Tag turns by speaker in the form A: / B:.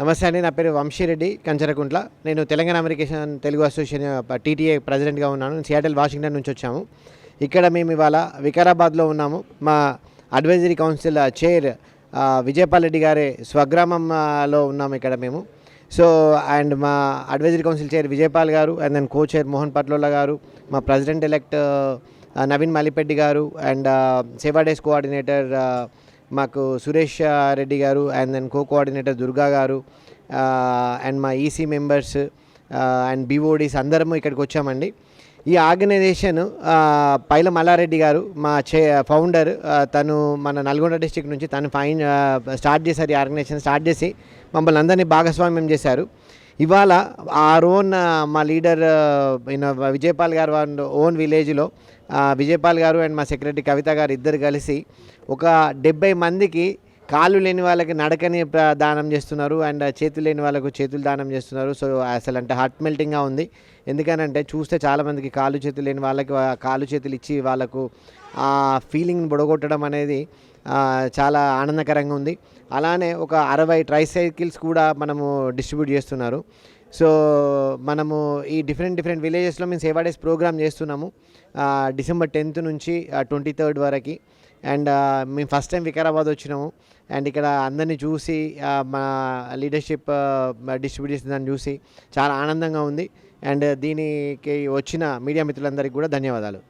A: నమస్తే అండి. నా పేరు వంశీరెడ్డి కంచరకుంట్ల. నేను తెలంగాణ అమెరికేషన్ తెలుగు అసోసియేషన్ టీటీఏ ప్రెసిడెంట్గా ఉన్నాను. సియాటల్ వాషింగ్టన్ నుంచి వచ్చాము. ఇక్కడ మేము ఇవాళ వికారాబాద్లో ఉన్నాము. మా advisory council chair Vijayapal Reddy గారి స్వగ్రామంలో ఉన్నాము ఇక్కడ మేము. సో అండ్ మా అడ్వైజరీ కౌన్సిల్ చైర్ విజయపాల్ గారు and then co chair Mohan Patlola గారు, మా ప్రెసిడెంట్ ఎలెక్ట్ నవీన్ మల్లిపెడ్డి గారు అండ్ సేవా డేస్ కోఆర్డినేటర్ మాకు సురేష్ రెడ్డి గారు అండ్ దెన్ కోఆర్డినేటర్ దుర్గా గారు అండ్ మా ఈసీ మెంబర్స్ అండ్ బీఓడీస్ అందరము ఇక్కడికి వచ్చామండి. ఈ ఆర్గనైజేషన్ పైల మల్లారెడ్డి గారు మా ఫౌండర్, తను మన నల్గొండ డిస్టిక్ నుంచి తను స్టార్ట్ చేశారు. ఈ ఆర్గనైజేషన్ స్టార్ట్ చేసి మమ్మల్ని అందరినీ భాగస్వామ్యం చేశారు. ఇవాళ ఆర్ ఓన్ మా లీడర్ విజయపాల్ గారు ఓన్ విలేజ్లో విజయపాల్ గారు అండ్ మా సెక్రటరీ కవిత గారు ఇద్దరు కలిసి ఒక 70 మందికి కాళ్ళు లేని వాళ్ళకి నడకని దానం చేస్తున్నారు అండ్ చేతులు లేని వాళ్ళకు చేతులు దానం చేస్తున్నారు. సో అసలు అంటే హార్ట్ మెల్టింగ్గా ఉంది. ఎందుకనంటే చూస్తే చాలామందికి కాళ్ళు చేతులు లేని వాళ్ళకి కాళ్ళు చేతులు ఇచ్చి వాళ్ళకు ఆ ఫీలింగ్ బొడగొట్టడం అనేది చాలా ఆనందకరంగా ఉంది. అలానే ఒక 60 ట్రైసైకిల్స్ కూడా మనము డిస్ట్రిబ్యూట్ చేస్తున్నారు. సో మనము ఈ డిఫరెంట్ విలేజెస్లో మేము సేవా డేస్ ప్రోగ్రామ్ చేస్తున్నాము డిసెంబర్ 10th నుంచి 23rd వరకు. అండ్ మేము ఫస్ట్ టైం వికారాబాద్ వచ్చినాము అండ్ ఇక్కడ అందరినీ చూసి మా లీడర్షిప్ డిస్ట్రిబ్యూట్ చేసిన దాన్ని చూసి చాలా ఆనందంగా ఉంది. అండ్ దీనికి వచ్చిన మీడియా మిత్రులందరికీ కూడా ధన్యవాదాలు.